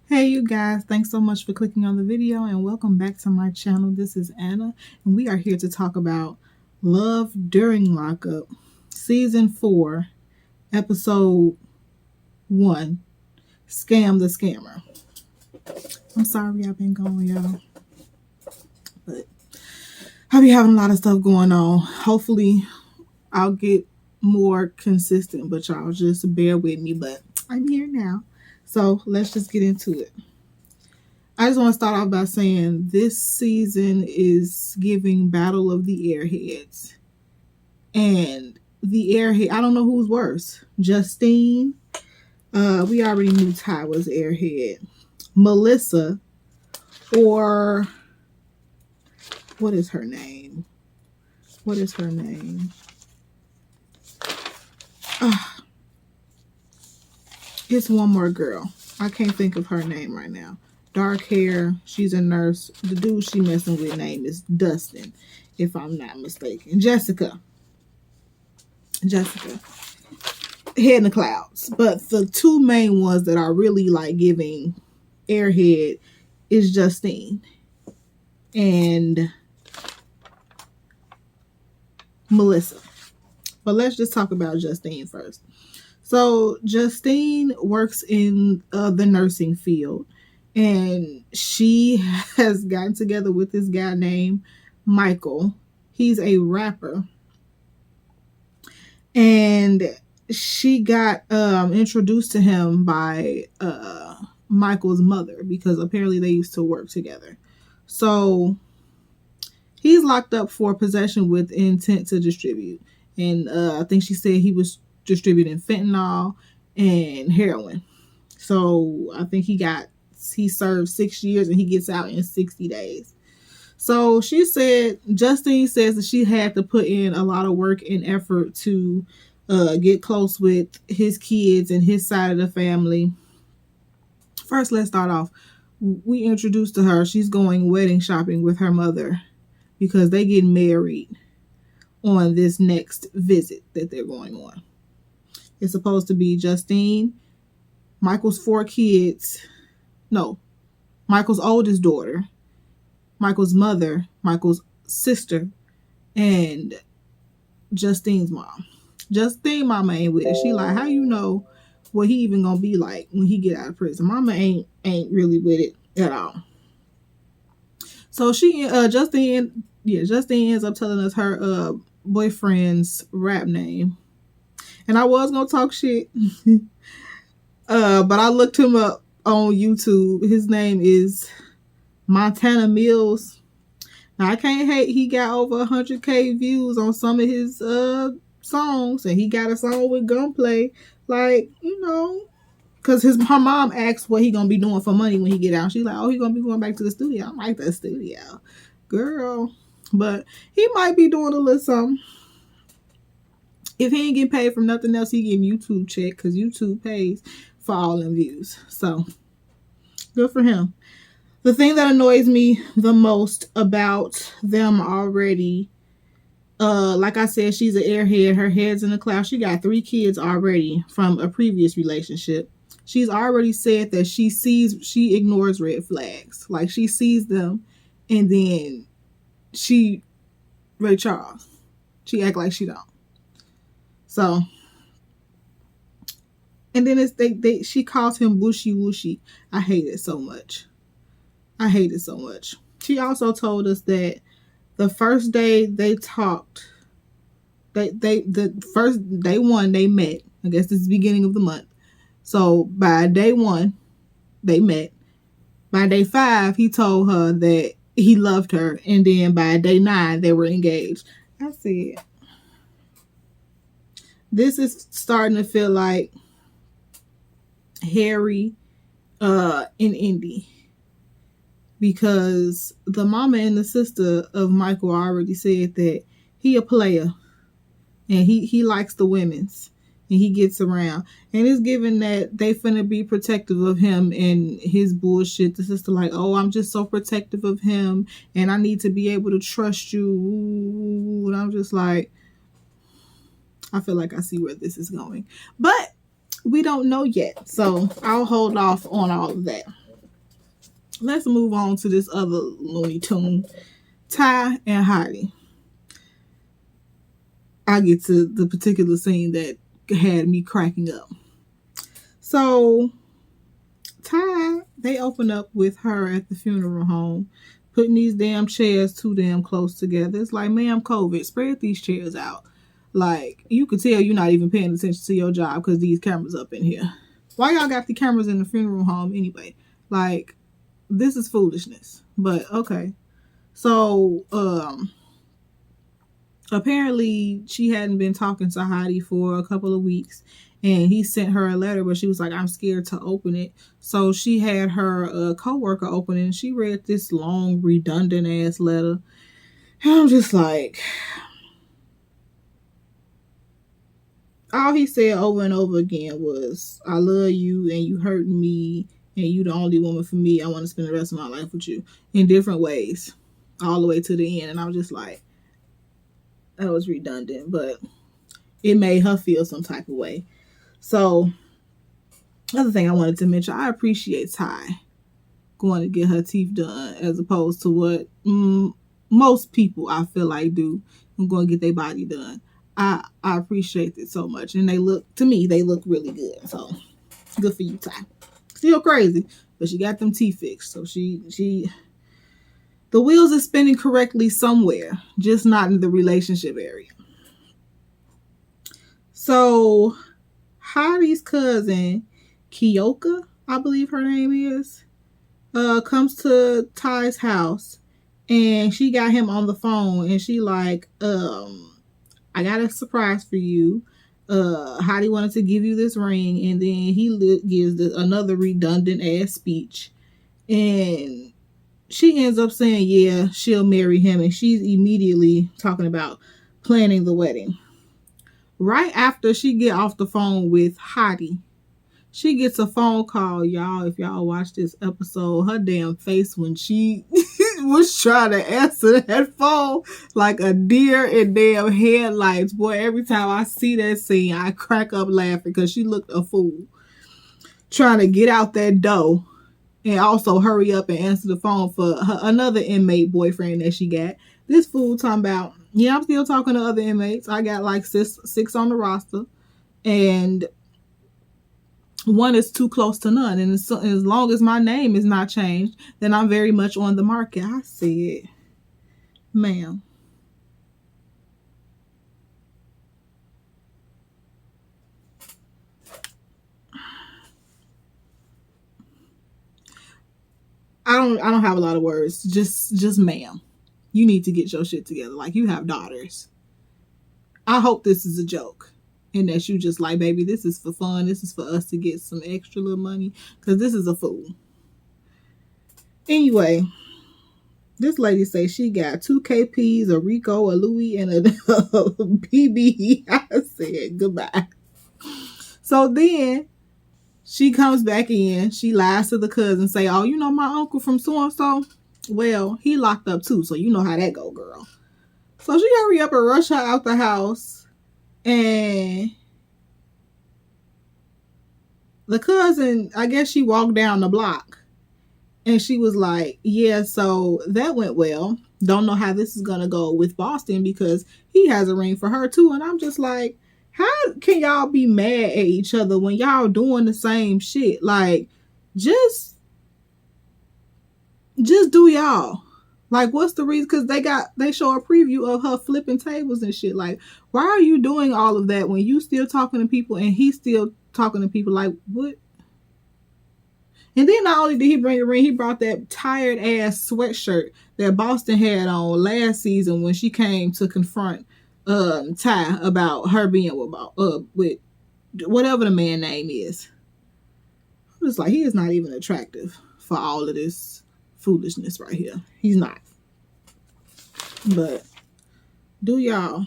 Hey you guys, thanks so much for clicking on the video and welcome back to my channel. This is Anna and we are here to talk about Love During Lockup, Season 4, Episode 1, Scam the Scammer. I'm sorry I've been gone, y'all, but I be having a lot of stuff going on. Hopefully I'll get more consistent, but y'all just bear with me, but I'm here now. So let's just get into it. I just want to start off by saying this season is giving Battle of the Airheads. And the Airhead, I don't know who's worse. Justine, we already knew Ty was Airhead. Melissa, or what is her name? What is her name? It's one more girl. I can't think of her name right now. Dark hair. She's a nurse. The dude she messing with name is Dustin, if I'm not mistaken. Jessica. Head in the clouds. But the two main ones that are really like giving Airhead is Justine and Melissa. But let's just talk about Justine first. So Justine works in the nursing field, and she has gotten together with this guy named Michael. He's a rapper, and she got introduced to him by Michael's mother because apparently they used to work together. So he's locked up for possession with intent to distribute, and I think she said he was distributing fentanyl and heroin. So I think he served 6 years and he gets out in 60 days. So Justine says that she had to put in a lot of work and effort to get close with his kids and his side of the family. First, let's start off. We introduced to her. She's going wedding shopping with her mother because they get married on this next visit that they're going on. It's supposed to be Justine, Michael's 4 kids. No, Michael's oldest daughter, Michael's mother, Michael's sister, and Justine's mom. Justine's mama ain't with it. She like, how you know what he even gonna be like when he get out of prison? Mama ain't really with it at all. So Justine ends up telling us her boyfriend's rap name. And I was gonna talk shit. But I looked him up on YouTube. His name is Montana Mills. Now I can't hate, he got over 100K views on some of his songs, and he got a song with Gunplay. Like, you know, because her mom asked what he gonna be doing for money when he get out. She's like, oh, he gonna be going back to the studio. I'm like, the studio, girl. But he might be doing a little something. If he ain't getting paid from nothing else, he getting YouTube check because YouTube pays for all them views. So good for him. The thing that annoys me the most about them already, like I said, she's an airhead. Her head's in the clouds. She got 3 kids already from a previous relationship. She's already said that she ignores red flags. Like she sees them and then Ray Charles. She act like she don't. So, and then she calls him Wooshy Wooshy. I hate it so much. She also told us that the first day they talked, the first day 1 they met. I guess this is the beginning of the month. So by day 1, they met. By day 5, he told her that he loved her, and then by day 9 they were engaged. I said, this is starting to feel like Harry and Indy, because the mama and the sister of Michael already said that he a player and he likes the women's and he gets around, and it's given that they finna be protective of him and his bullshit. The sister like, oh, I'm just so protective of him and I need to be able to trust you. And I'm just like, I feel like I see where this is going, but we don't know yet. So I'll hold off on all of that. let's move on to this other Looney Tune, Ty and Heidi. I get to the particular scene that had me cracking up. So Ty, they open up with her at the funeral home, putting these damn chairs too damn close together. It's like, ma'am, COVID, spread these chairs out. Like, you could tell you're not even paying attention to your job because these cameras up in here. Why y'all got the cameras in the funeral home anyway? Like, this is foolishness. But okay. So, apparently she hadn't been talking to Heidi for a couple of weeks, and he sent her a letter, but she was like, I'm scared to open it. So she had her co-worker open it, and she read this long, redundant ass letter. And I'm just like, all he said over and over again was, I love you and you hurt me and you the only woman for me. I want to spend the rest of my life with you, in different ways, all the way to the end. And I was just like, that was redundant, but it made her feel some type of way. So, other thing I wanted to mention, I appreciate Ty going to get her teeth done as opposed to what most people I feel like do and going to get their body done. I appreciate it so much, and they look really good. So good for you, Ty. Still crazy, but she got them teeth fixed, so she the wheels are spinning correctly somewhere, just not in the relationship area. So Heidi's cousin, Kiyoka, I believe her name is, comes to Ty's house, and she got him on the phone, and she like, I got a surprise for you. Heidi wanted to give you this ring, and then he gives another redundant ass speech, and she ends up saying, yeah, she'll marry him, and she's immediately talking about planning the wedding. Right after she get off the phone with Heidi, she gets a phone call, y'all. If y'all watch this episode, her damn face when she was trying to answer that phone like a deer in damn headlights. Boy, every time I see that scene, I crack up laughing because she looked a fool trying to get out that door and also hurry up and answer the phone for another inmate boyfriend that she got. This fool talking about, yeah, I'm still talking to other inmates. I got like six on the roster, and one is too close to none. And as long as my name is not changed, then I'm very much on the market. I said, ma'am. I don't have a lot of words. Just ma'am. You need to get your shit together. Like, you have daughters. I hope this is a joke. And that you just like, baby, this is for fun. This is for us to get some extra little money. Because this is a fool. Anyway, this lady say she got 2 KPs, a Rico, a Louis, and a PB. I said goodbye. So then she comes back in. She lies to the cousin, say, oh, you know my uncle from so-and-so? Well, he locked up too, so you know how that go, girl. So she hurry up and rush her out the house. And the cousin, I guess she walked down the block. And she was like, yeah, so that went well. Don't know how this is going to go with Boston because he has a ring for her too. And I'm just like, how can y'all be mad at each other when y'all doing the same shit? Like, just do y'all. Like, what's the reason? Because they show a preview of her flipping tables and shit. Like, why are you doing all of that when you still talking to people and he's still talking to people? Like, what? And then not only did he bring a ring, he brought that tired ass sweatshirt that Boston had on last season when she came to confront Ty about her being with whatever the man name is. I'm just like, he is not even attractive for all of this foolishness right here. He's not. But do y'all.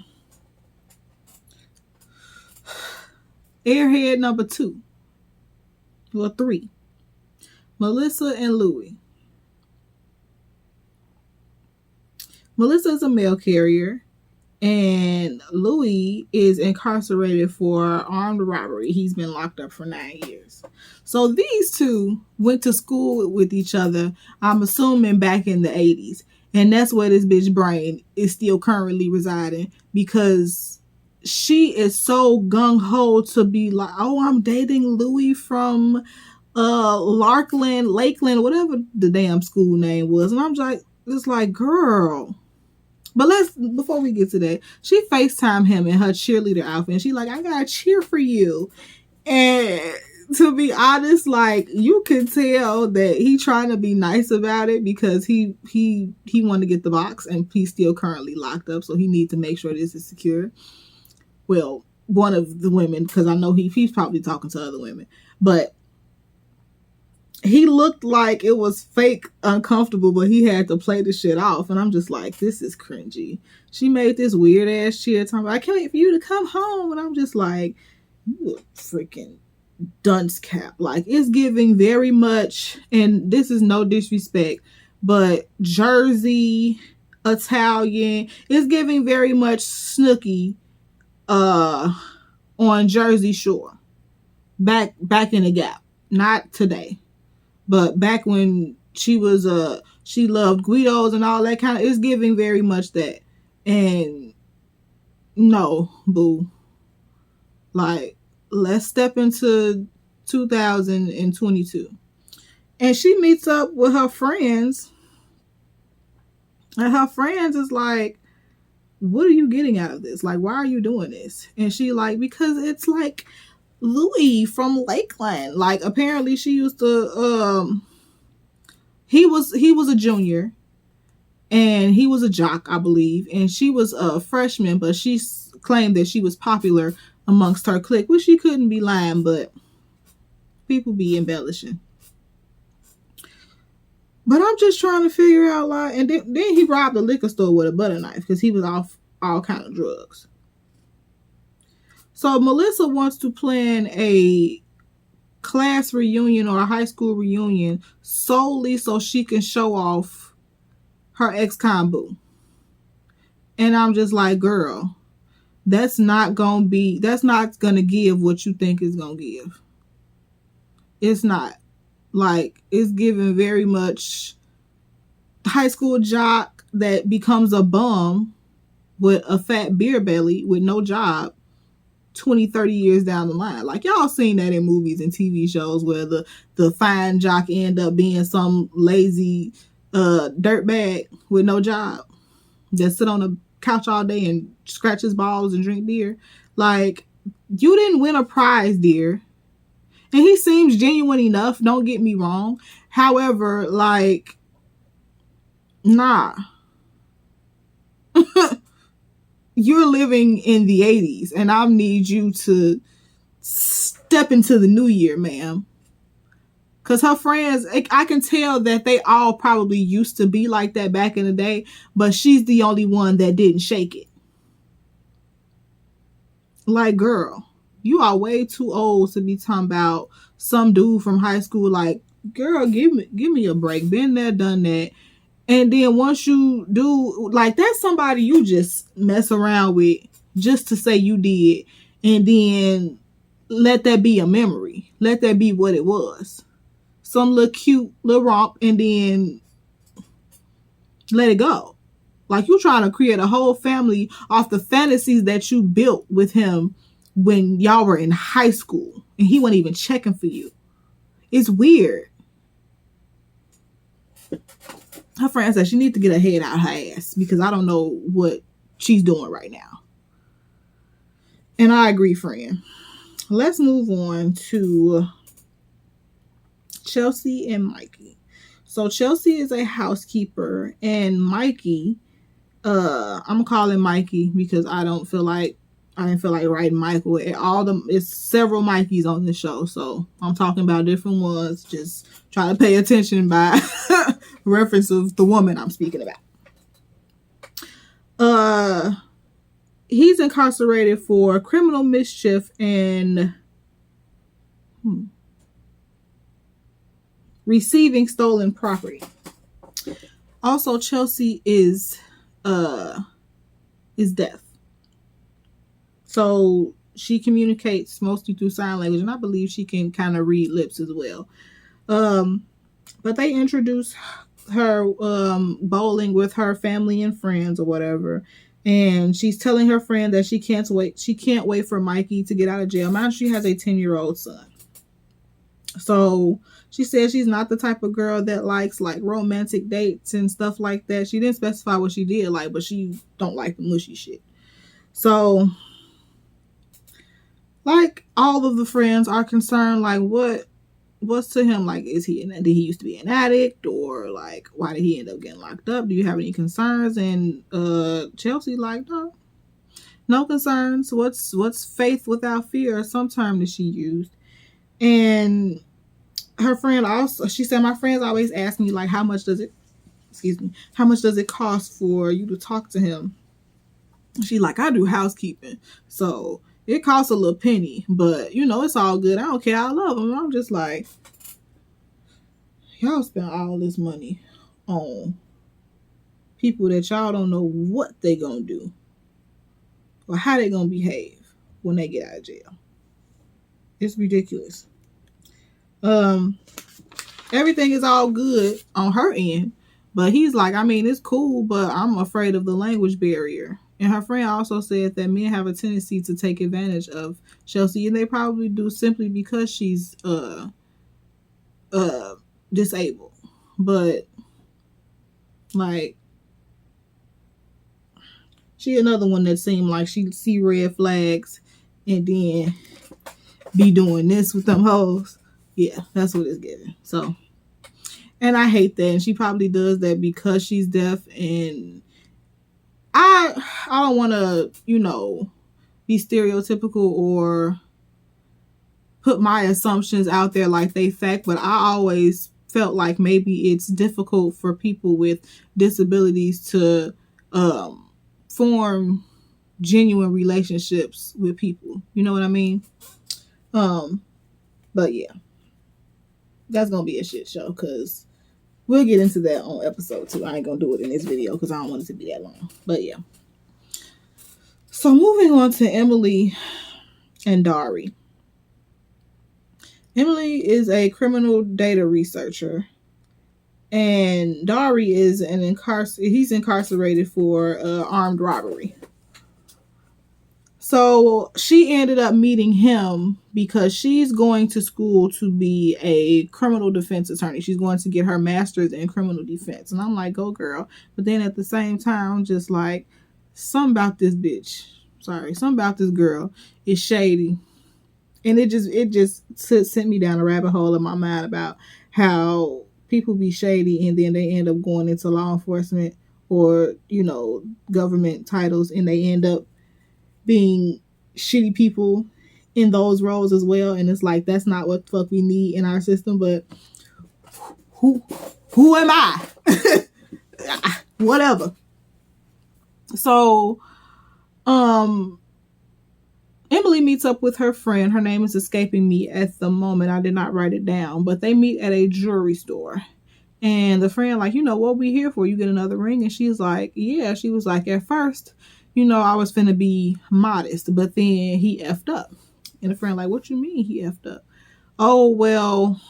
Airhead number 2. Well, 3. Melissa and Louie. Melissa is a mail carrier, and Louis is incarcerated for armed robbery. He's been locked up for 9 years. So these two went to school with each other, I'm assuming back in the 80s. And that's where this bitch brain is still currently residing, because she is so gung-ho to be like, oh, I'm dating Louis from Larkland, Lakeland, whatever the damn school name was. And I'm like, it's like, girl. But before we get to that, she FaceTimed him in her cheerleader outfit. And she like, I gotta cheer for you. And to be honest, like, you could tell that he trying to be nice about it, because he wanted to get the box, and he's still currently locked up, so he needs to make sure this is secure. Well, one of the women, because I know he's probably talking to other women, but he looked like it was fake uncomfortable, but he had to play the shit off. And I'm just like, this is cringy. She made this weird ass cheer talking about, I can't wait for you to come home. And I'm just like, you a freaking dunce cap. Like, it's giving very much, and this is no disrespect, but Jersey, Italian, it's giving very much Snooki on Jersey Shore. Back in the Gap. Not today. But back when she was she loved Guidos and all that kind of, it's giving very much that. And no, boo. Like, let's step into 2022. And she meets up with her friends. And her friends is like, what are you getting out of this? Like, why are you doing this? And she like, because it's like Louis from Lakeland. Like, apparently she used to he was a junior, and he was a jock, I believe, and she was a freshman, but she claimed that she was popular amongst her clique, which she couldn't be lying, but people be embellishing. But I'm just trying to figure out, like, and then he robbed a liquor store with a butter knife because he was off all kind of drugs. So Melissa wants to plan a class reunion or a high school reunion solely so she can show off her ex-con boo. And I'm just like, girl, that's not gonna give what you think it's gonna give. It's not. Like, it's giving very much high school jock that becomes a bum with a fat beer belly with no job 20, 30 years down the line. Like, y'all seen that in movies and TV shows where the fine jock end up being some lazy dirtbag with no job that sit on a couch all day and scratch his balls and drink beer. Like, you didn't win a prize, dear. And he seems genuine enough, don't get me wrong. However, like, nah. You're living in the 80s, and I need you to step into the new year, ma'am. Because her friends, I can tell that they all probably used to be like that back in the day, but she's the only one that didn't shake it. Like, girl, you are way too old to be talking about some dude from high school. Like, girl, give me a break. Been there, done that. And then once you do, like, that's somebody you just mess around with just to say you did. And then let that be a memory. Let that be what it was. Some little cute little romp, and then let it go. Like, you trying to create a whole family off the fantasies that you built with him when y'all were in high school. And he wasn't even checking for you. It's weird. Her friend said she needs to get her head out her ass because I don't know what she's doing right now. And I agree, friend. Let's move on to Chelsea and Mikey. So Chelsea is a housekeeper, and Mikey, I'm gonna call him Mikey because I didn't feel like writing Michael. It's several Mikeys on this show, so I'm talking about different ones. Just try to pay attention by reference of the woman I'm speaking about. He's incarcerated for criminal mischief and receiving stolen property. Also, Chelsea is deaf. So she communicates mostly through sign language, and I believe she can kind of read lips as well. But they introduce her bowling with her family and friends or whatever. And she's telling her friend that she can't wait. She can't wait for Mikey to get out of jail. Mind she has a 10-year-old son. So she says she's not the type of girl that likes like romantic dates and stuff like that. She didn't specify what she did like, but she don't like the mushy shit. So like all of the friends are concerned, like what's to him, like did he used to be an addict, or like why did he end up getting locked up? Do you have any concerns? And Chelsea like no concerns. What's faith without fear, or some term that she used. And her friend also, she said, my friends always ask me like how much does it cost for you to talk to him? She like, I do housekeeping, so it costs a little penny, but it's all good. I don't care. I love him. I'm just like, y'all spend all this money on people that y'all don't know what they gonna do or how they gonna behave when they get out of jail. It's ridiculous. Everything is all good on her end, but he's like, I mean, it's cool, but I'm afraid of the language barrier. And her friend also said that men have a tendency to take advantage of Chelsea, and they probably do simply because she's disabled. But like, she another one that seemed like she see red flags and then be doing this with them hoes. Yeah, that's what it's giving. So, and I hate that. And she probably does that because she's deaf. And I don't want to, be stereotypical or put my assumptions out there like they fact, but I always felt like maybe it's difficult for people with disabilities to form genuine relationships with people. You know what I mean? But yeah, that's gonna be a shit show because we'll get into that on episode 2. I ain't gonna do it in this video because I don't want it to be that long. But yeah. So moving on to Emily and Dari. Emily is a criminal data researcher, and Dari is he's incarcerated for armed robbery. So she ended up meeting him because she's going to school to be a criminal defense attorney. She's going to get her master's in criminal defense. And I'm like, go girl. But then at the same time, just like, something about this girl is shady. And it just sent me down a rabbit hole in my mind about how people be shady and then they end up going into law enforcement or, government titles, and they end up being shitty people in those roles as well. And it's like, that's not what the fuck we need in our system. But who am I? Whatever. So Emily meets up with her friend. Her name is escaping me at the moment. I did not write it down, but they meet at a jewelry store. And the friend like, what we here for? You get another ring? And she's like, yeah. She was like, at first, I was finna be modest, but then he effed up. And the friend like, what you mean he effed up? Oh, well,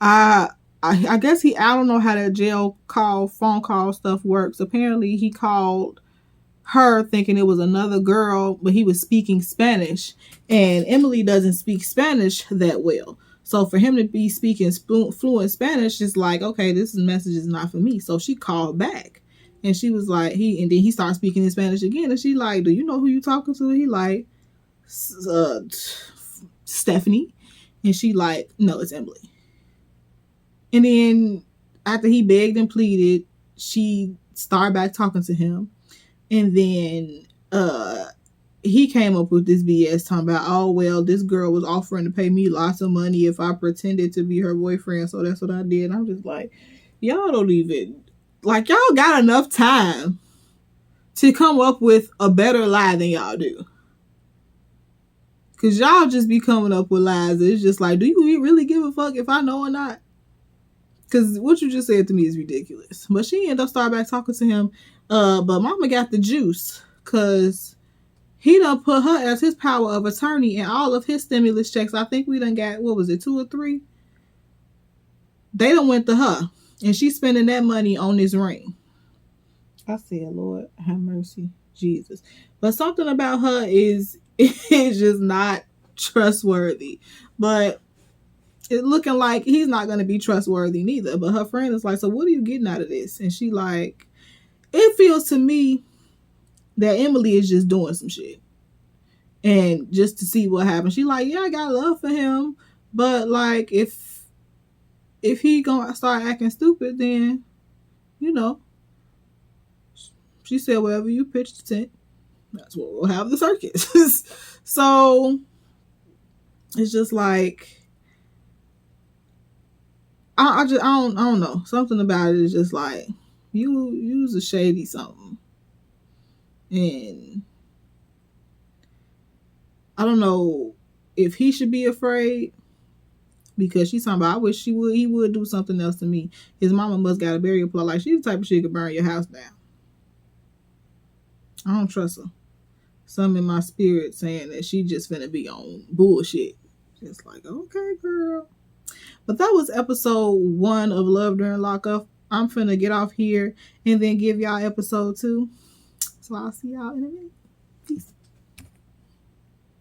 I guess I don't know how that phone call stuff works. Apparently he called her thinking it was another girl, but he was speaking Spanish, and Emily doesn't speak Spanish that well. So for him to be speaking fluent Spanish is like, okay, this message is not for me. So she called back, and she was like, and then he started speaking in Spanish again, and she like, do you know who you talking to? He like, Stephanie, and she like, no, it's Emily. And then after he begged and pleaded, she started back talking to him. And then he came up with this BS talking about, oh, well, this girl was offering to pay me lots of money if I pretended to be her boyfriend. So that's what I did. And I'm just like, y'all don't even, like, y'all got enough time to come up with a better lie than y'all do. Because y'all just be coming up with lies. It's just like, do you really give a fuck if I know or not? Because what you just said to me is ridiculous. But she ended up starting back talking to him. But mama got the juice. Because He done put her as his power of attorney and all of his stimulus checks. I think we done got, what was it, 2 or 3? They done went to her. And she's spending that money on this ring. I said, Lord, have mercy, Jesus. But something about her is just not trustworthy. But it's looking like he's not going to be trustworthy neither. But her friend is like, so what are you getting out of this? And she like, it feels to me that Emily is just doing some shit. And just to see what happens. She like, yeah, I got love for him. But like, if he gonna start acting stupid, then, you know, she said, wherever you pitch the tent, that's what we'll have the circus. So it's just like, I don't know. Something about it is just like, you's a shady something. And I don't know if he should be afraid, because she's talking about, I wish he would do something else to me. His mama must got a burial plot. Like, she's the type of shit could burn your house down. I don't trust her. Something in my spirit saying that she just finna be on bullshit. Just like, okay, girl. But that was episode 1 of Love During Lockup. I'm finna get off here and then give y'all episode 2. So I'll see y'all in a minute. Peace.